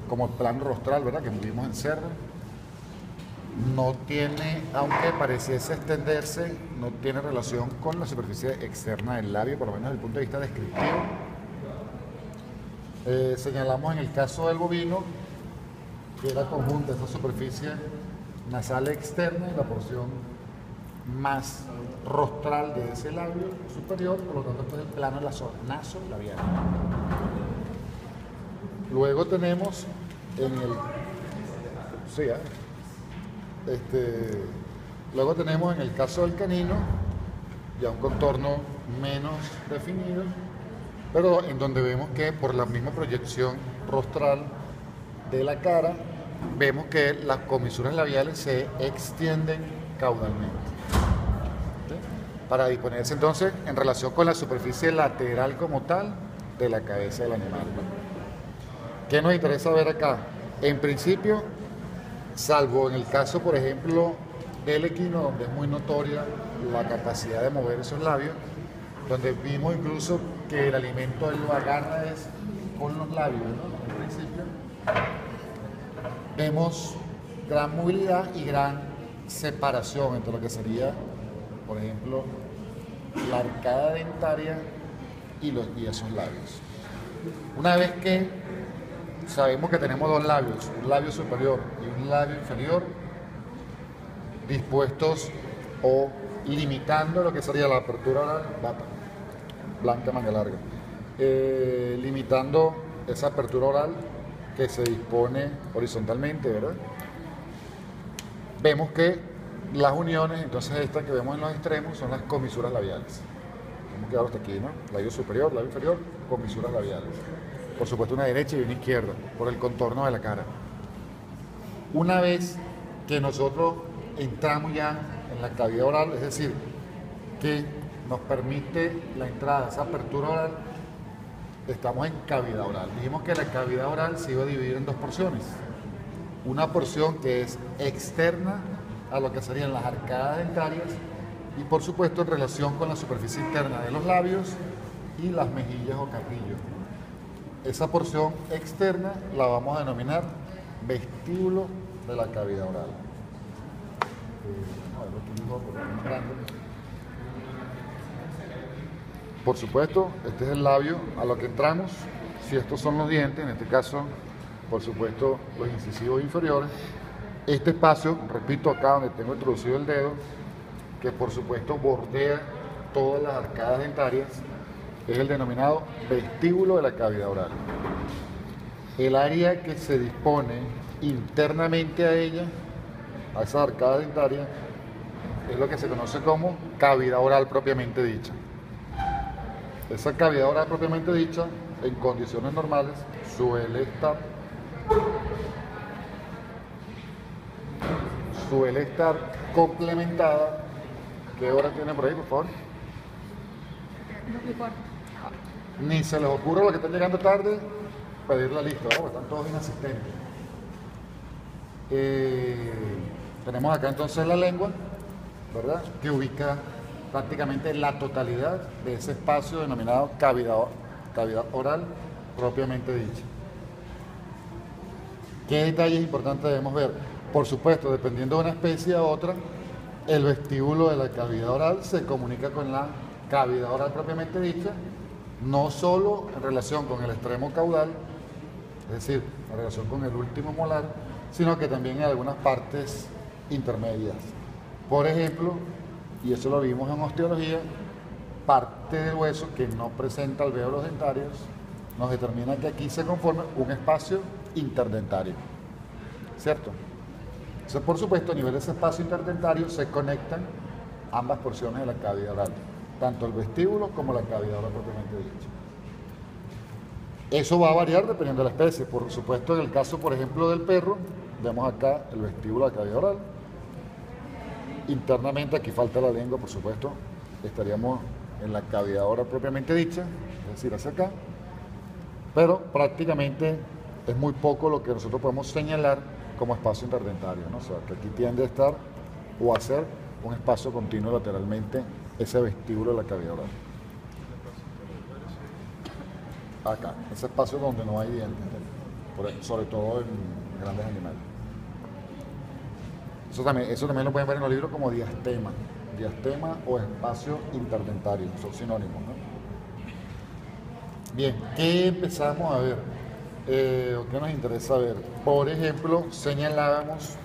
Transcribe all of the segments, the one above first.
como el plano rostral, ¿verdad? Que vimos en Cerro. No tiene, aunque pareciese extenderse, no tiene relación con la superficie externa del labio, por lo menos desde el punto de vista descriptivo. Señalamos en el caso del bovino que era conjunta esa superficie nasal externa y la porción más rostral de ese labio superior, por lo tanto, este es el plano nasolabial. Luego tenemos en el... Sí, luego tenemos en el caso del canino ya un contorno menos definido, pero en donde vemos que por la misma proyección rostral de la cara, vemos que las comisuras labiales se extienden caudalmente, ¿sí? Para disponerse entonces en relación con la superficie lateral como tal de la cabeza del animal. ¿Qué nos interesa ver acá? En principio, salvo en el caso, por ejemplo, del equino, donde es muy notoria la capacidad de mover esos labios, donde vimos incluso que el alimento él lo agarra es con los labios, ¿no? En principio, vemos gran movilidad y gran separación entre lo que sería, por ejemplo, la arcada dentaria y esos labios. Una vez que sabemos que tenemos dos labios, un labio superior y un labio inferior, dispuestos o limitando lo que sería la apertura oral, blanca manga larga, limitando esa apertura oral que se dispone horizontalmente, ¿verdad? Vemos que las uniones, entonces estas que vemos en los extremos, son las comisuras labiales. Hemos quedado hasta aquí, ¿no? Labio superior, labio inferior, comisuras labiales. Por supuesto, una derecha y una izquierda, por el contorno de la cara. Una vez que nosotros entramos ya en la cavidad oral, es decir, que nos permite la entrada, esa apertura oral, estamos en cavidad oral. Dijimos que la cavidad oral se iba a dividir en dos porciones. Una porción que es externa a lo que serían las arcadas dentarias y, por supuesto, en relación con la superficie interna de los labios y las mejillas o carrillos. Esa porción externa la vamos a denominar vestíbulo de la cavidad oral. Por supuesto, este es el labio a lo que entramos. Si estos son los dientes, en este caso, por supuesto, los incisivos inferiores. Este espacio, repito, acá donde tengo introducido el dedo, que por supuesto bordea todas las arcadas dentarias, es el denominado vestíbulo de la cavidad oral. El área que se dispone internamente a ella, a esa arcada dentaria, es lo que se conoce como cavidad oral propiamente dicha. Esa cavidad oral propiamente dicha, en condiciones normales, suele estar complementada. ¿Qué hora tiene por ahí, por favor? 2:15. Ni se les ocurra a los que están llegando tarde pedir la lista, ¿no? Están todos inasistentes. Tenemos acá entonces la lengua, ¿verdad? Que ubica prácticamente la totalidad de ese espacio denominado cavidad oral propiamente dicha. ¿Qué detalles importantes debemos ver? Por supuesto, dependiendo de una especie a otra, el vestíbulo de la cavidad oral se comunica con la cavidad oral propiamente dicha, no solo en relación con el extremo caudal, es decir, en relación con el último molar, sino que también en algunas partes intermedias. Por ejemplo, y eso lo vimos en osteología, parte del hueso que no presenta alvéolos dentarios nos determina que aquí se conforma un espacio interdentario, ¿cierto? Entonces, por supuesto, a nivel de ese espacio interdentario se conectan ambas porciones de la cavidad oral, tanto el vestíbulo como la cavidad oral propiamente dicha. Eso va a variar dependiendo de la especie. Por supuesto, en el caso, por ejemplo, del perro, vemos acá el vestíbulo de la cavidad oral. Internamente, aquí falta la lengua, por supuesto, estaríamos en la cavidad oral propiamente dicha, es decir, hacia acá, pero prácticamente es muy poco lo que nosotros podemos señalar como espacio interdentario, ¿no? O sea, que aquí tiende a estar o a ser un espacio continuo lateralmente ese vestíbulo de la cavidad oral. Acá, ese espacio donde no hay dientes. sobre todo en grandes animales. Eso también lo pueden ver en los libros como diastema. Diastema o espacio interdentario, son sinónimos, ¿no? Bien, ¿qué empezamos a ver? ¿O qué nos interesa ver? Por ejemplo, señalábamos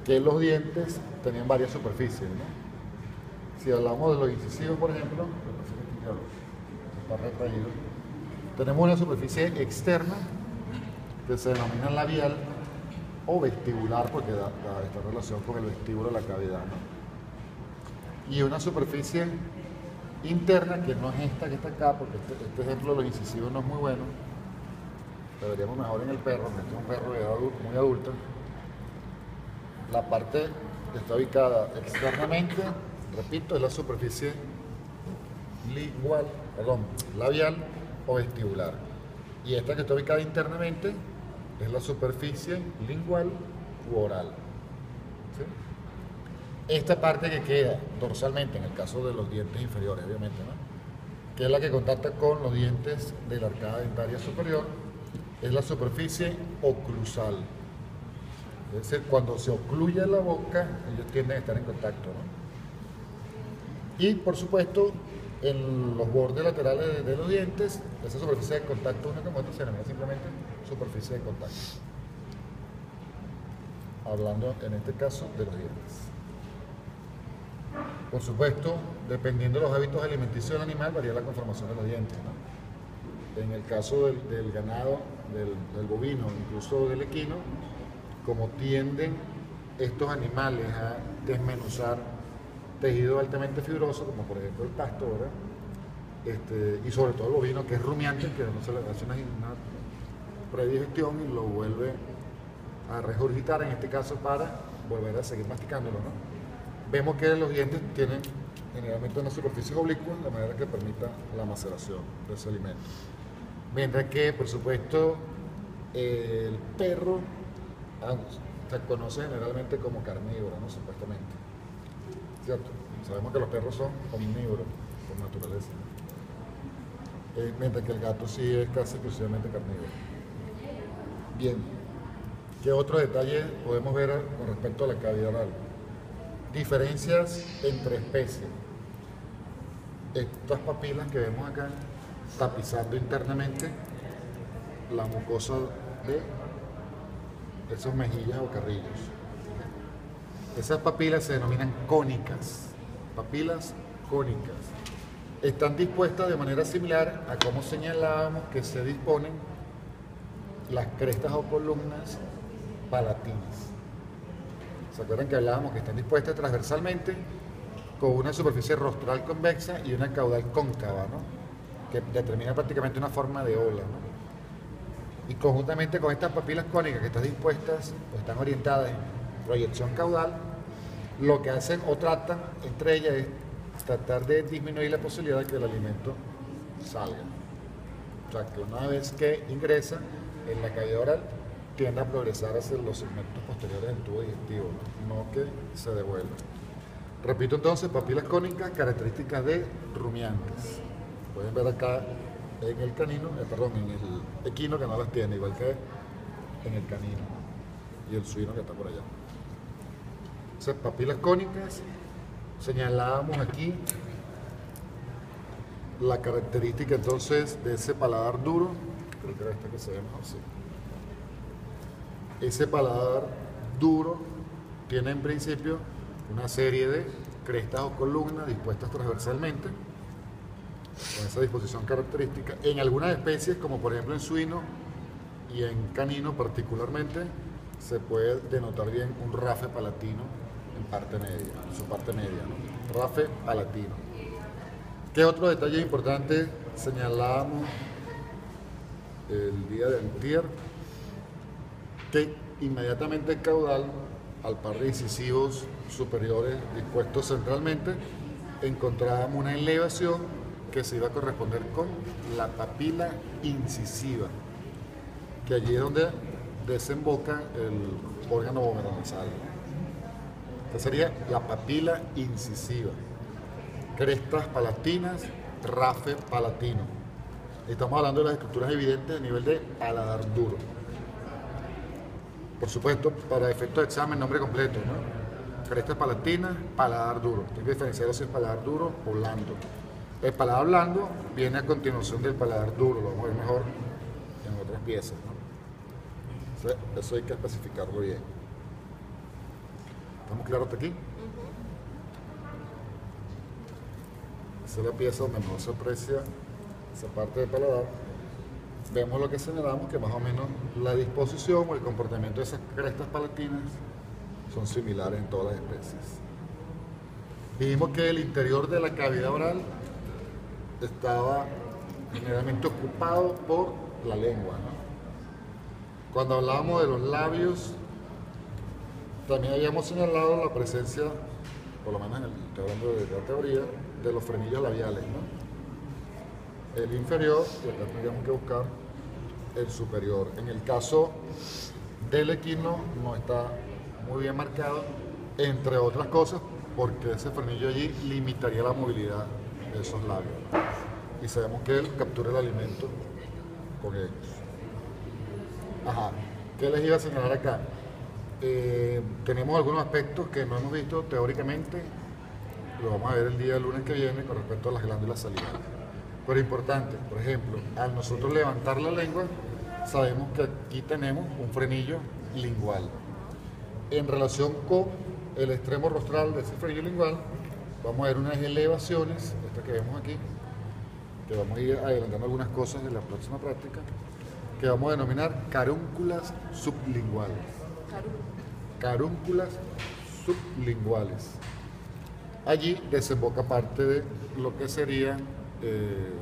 que los dientes tenían varias superficies, ¿no? Si hablamos de los incisivos, por ejemplo, está retraído, tenemos una superficie externa que se denomina labial o vestibular, porque da esta relación con el vestíbulo de la cavidad, ¿no? Y una superficie interna que no es esta que está acá, porque este ejemplo de los incisivos no es muy bueno, lo veríamos mejor en el perro, porque este es un perro de edad muy adulta. La parte que está ubicada externamente, repito, es la superficie labial o vestibular. Y esta que está ubicada internamente es la superficie lingual u oral. ¿Sí? Esta parte que queda dorsalmente, en el caso de los dientes inferiores, obviamente, ¿no? Que es la que contacta con los dientes de la arcada dentaria superior, es la superficie oclusal. Es decir, cuando se ocluye la boca, ellos tienden a estar en contacto, ¿no? Y, por supuesto, en los bordes laterales de los dientes, esa superficie de contacto una con otra se denomina simplemente superficie de contacto. Hablando, en este caso, de los dientes. Por supuesto, dependiendo de los hábitos alimenticios del animal, varía la conformación de los dientes, ¿no? En el caso del ganado, del bovino, incluso del equino, como tienden estos animales a desmenuzar tejido altamente fibroso, como por ejemplo el pasto, ¿verdad? Y sobre todo el bovino, que es rumiante, que no se le hace una predigestión y lo vuelve a regurgitar, en este caso para volver a seguir masticándolo, ¿no? Vemos que los dientes tienen generalmente una superficie oblicua, de manera que permita la maceración de ese alimento. Mientras que, por supuesto, el perro se conoce generalmente como carnívoro, ¿no? Supuestamente. ¿Cierto? Sabemos que los perros son omnívoros por naturaleza. Mientras que el gato sí es casi exclusivamente carnívoro. Bien. ¿Qué otro detalle podemos ver con respecto a la cavidad oral? Diferencias entre especies. Estas papilas que vemos acá, tapizando internamente la mucosa de esos mejillas o carrillos. Esas papilas se denominan cónicas, papilas cónicas. Están dispuestas de manera similar a como señalábamos que se disponen las crestas o columnas palatinas. ¿Se acuerdan que hablábamos que están dispuestas transversalmente con una superficie rostral convexa y una caudal cóncava, ¿no? Que determina prácticamente una forma de ola, ¿no? Y conjuntamente con estas papilas cónicas que están dispuestas o están orientadas en proyección caudal, lo que hacen o tratan entre ellas es tratar de disminuir la posibilidad de que el alimento salga. O sea, que una vez que ingresa en la cavidad oral, tiende a progresar hacia los segmentos posteriores del tubo digestivo, no que se devuelva. Repito entonces, papilas cónicas, características de rumiantes. Pueden ver acá en el canino, en el equino, que no las tiene, igual que en el canino y el suino que está por allá. Entonces, papilas cónicas, señalábamos aquí la característica entonces de ese paladar duro, creo que era esta que se ve mejor, sí. Ese paladar duro tiene en principio una serie de crestas o columnas dispuestas transversalmente, con esa disposición característica. En algunas especies, como por ejemplo en suino y en canino particularmente, se puede denotar bien un rafe palatino en parte media, en su parte media, ¿no? Rafe palatino. ¿Qué otro detalle importante señalábamos el día de antier? Que inmediatamente el caudal, al par de incisivos superiores dispuestos centralmente, encontrábamos una elevación que se iba a corresponder con la papila incisiva, que allí es donde desemboca el órgano vomeronasal. Esta sería la papila incisiva. Crestas palatinas, rafe palatino. Estamos hablando de las estructuras evidentes a nivel de paladar duro. Por supuesto, para efectos de examen, nombre completo, ¿no? Crestas palatinas, paladar duro. Hay que diferenciar si es paladar duro o blando. El paladar blando viene a continuación del paladar duro, lo vamos a ver mejor en otras piezas, ¿no? Eso hay que especificarlo bien. ¿Estamos claros hasta aquí? Esa es la pieza donde mejor se aprecia esa parte del paladar. Vemos lo que señalamos, que más o menos la disposición o el comportamiento de esas crestas palatinas son similares en todas las especies. Vimos que el interior de la cavidad oral estaba generalmente ocupado por la lengua, ¿no? Cuando hablábamos de los labios, también habíamos señalado la presencia, por lo menos estoy hablando de la teoría, de los frenillos labiales, ¿no? El inferior, y acá tendríamos que buscar el superior. En el caso del equino no está muy bien marcado, entre otras cosas, porque ese frenillo allí limitaría la movilidad de esos labios, ¿no? Y sabemos que él captura el alimento con ellos. Ajá, ¿qué les iba a señalar acá? Tenemos algunos aspectos que no hemos visto teóricamente, lo vamos a ver el día lunes que viene con respecto a las glándulas salivales. Pero importante, por ejemplo, al nosotros levantar la lengua, sabemos que aquí tenemos un frenillo lingual. En relación con el extremo rostral de ese frenillo lingual, vamos a ver unas elevaciones, estas que vemos aquí, que vamos a ir adelantando algunas cosas en la próxima práctica, que vamos a denominar carúnculas sublinguales. Carúnculas sublinguales. Allí desemboca parte de lo que serían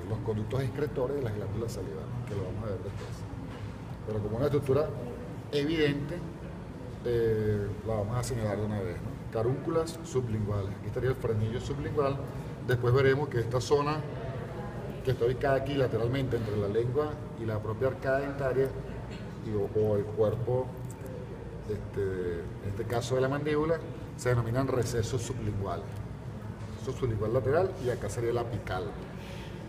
los conductos excretores de las glándulas salivales, que lo vamos a ver después. Pero como una estructura evidente, la vamos a señalar de una vez, ¿no? Carúnculas sublinguales. Aquí estaría el frenillo sublingual. Después veremos que esta zona que está ubicada aquí lateralmente entre la lengua y la propia arcada dentaria o el cuerpo, en este caso de la mandíbula, se denominan recesos sublinguales. Eso sublingual lateral, y acá sería la apical,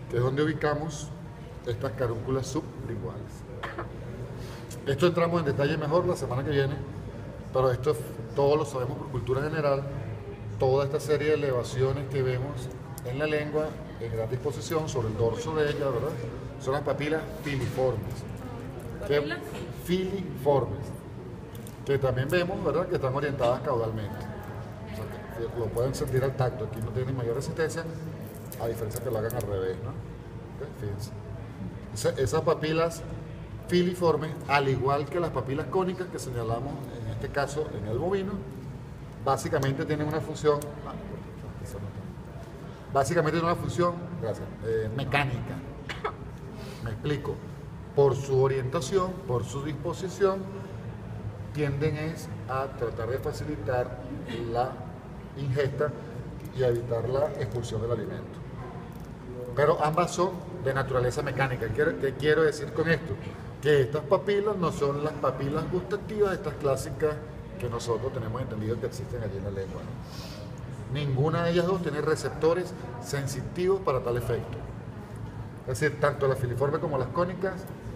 que es donde ubicamos estas carúnculas sublinguales. Esto entramos en detalle mejor la semana que viene, pero esto todos lo sabemos por cultura general. Toda esta serie de elevaciones que vemos en la lengua en gran disposición sobre el dorso de ella, ¿verdad? Son las papilas filiformes. ¿Papilas? Filiformes, que también vemos, ¿verdad?, que están orientadas caudalmente. O sea, que lo pueden sentir al tacto. Aquí no tienen mayor resistencia, a diferencia que lo hagan al revés, ¿no? ¿Okay? Fíjense. Esas papilas filiformes, al igual que las papilas cónicas que señalamos en este caso en el bovino, básicamente tienen una función, gracias, mecánica. Me explico. Por su orientación, por su disposición, tienden a tratar de facilitar la ingesta y a evitar la expulsión del alimento. Pero ambas son de naturaleza mecánica. ¿Qué quiero decir con esto? Que estas papilas no son las papilas gustativas, estas clásicas que nosotros tenemos entendido que existen allí en la lengua, ¿no? Ninguna de ellas dos tiene receptores sensitivos para tal efecto. Es decir, tanto las filiformes como las cónicas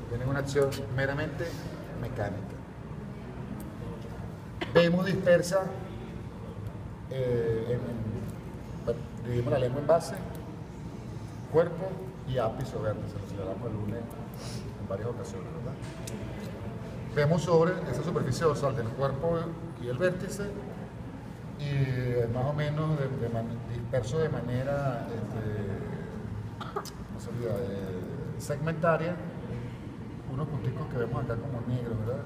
tienen una acción meramente mecánica. Vemos dispersa, dividimos la lengua en base, cuerpo y ápice o vértice, lo señalamos el lunes en varias ocasiones, ¿verdad? Vemos sobre esa superficie dorsal del cuerpo y el vértice, y más o menos disperso de manera segmentaria, unos punticos que vemos acá como negros, ¿verdad?,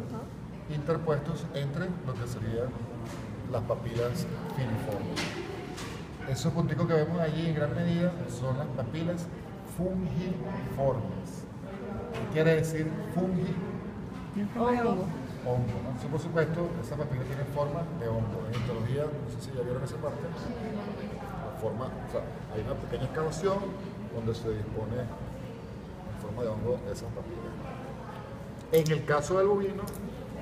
interpuestos entre lo que serían las papilas filiformes. Esos punticos que vemos allí en gran medida son las papilas fungiformes. ¿Qué quiere decir Hongo. hongo, ¿no? Entonces, por supuesto, esa papila tiene forma de hongo. En histología, no sé si ya vieron esa parte, la forma, o sea, hay una pequeña excavación donde se dispone en forma de hongo esas papilas. En el caso del bovino,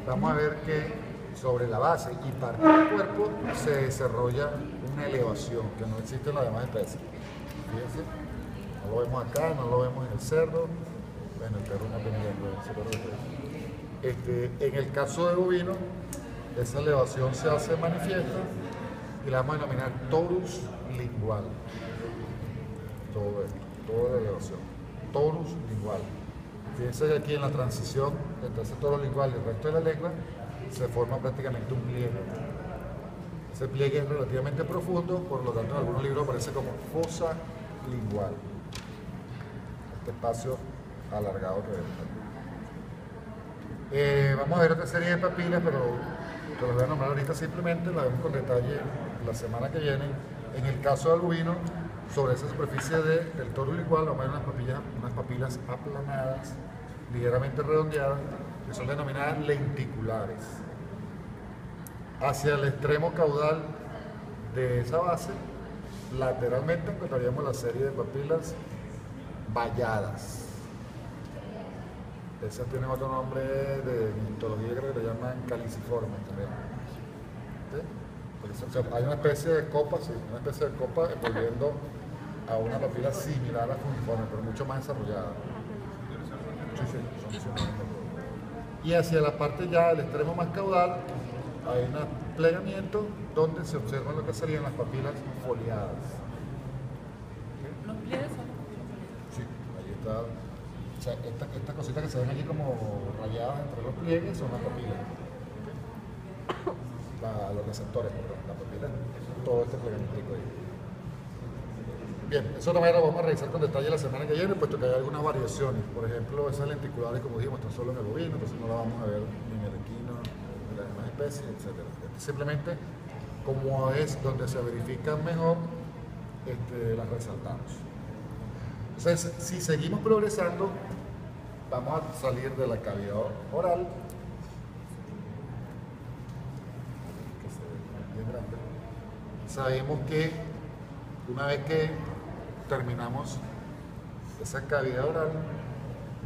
vamos a ver que sobre la base y parte del cuerpo se desarrolla una elevación que no existe en las demás especies. Fíjense, no lo vemos acá, no lo vemos en el cerdo, Bueno, el perro no tiene lengua, ese perro en el caso de bovino, esa elevación se hace manifiesta y la vamos a denominar torus lingual. Todo esto, toda la elevación. Torus lingual. Fíjense que aquí en la transición entre ese toro lingual y el resto de la lengua se forma prácticamente un pliegue. Ese pliegue es relativamente profundo, por lo tanto en algunos libros aparece como fosa lingual. Este espacio alargado que vemos. Vamos a ver otra serie de papilas, pero te las voy a nombrar ahorita simplemente, la vemos con detalle la semana que viene. En el caso del bovino, sobre esa superficie del toro lingual vamos a ver unas papilas aplanadas, ligeramente redondeadas, que son denominadas lenticulares. Hacia el extremo caudal de esa base, lateralmente encontraríamos la serie de papilas valladas. Esas tienen otro nombre de mitología, creo que le llaman caliciformes también. ¿Sí? O sea, hay una especie de copa, sí, una especie de copa envolviendo a una papila similar a fungiforme, pero mucho más desarrollada. Sí, sí, son y hacia la parte ya del extremo más caudal hay un plegamiento donde se observan lo que serían las papilas foliadas. ¿Los pliegues son los papilas? Sí, ahí está. O sea, estas cositas que se ven aquí como rayadas entre los pliegues son las papilas. Los receptores, perdón, la papila, todo este plegamiento ahí. Bien, eso también lo vamos a revisar con detalle la semana que viene, puesto que hay algunas variaciones. Por ejemplo, esas lenticulares, como dijimos, están solo en el bovino, entonces no la vamos a ver ni en el equino, ni en las demás especies, etc. Simplemente, como es donde se verifican mejor, las resaltamos. Entonces, si seguimos progresando, vamos a salir de la cavidad oral, que se ve bien grande. Sabemos que una vez que terminamos esa cavidad oral,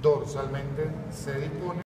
dorsalmente se dispone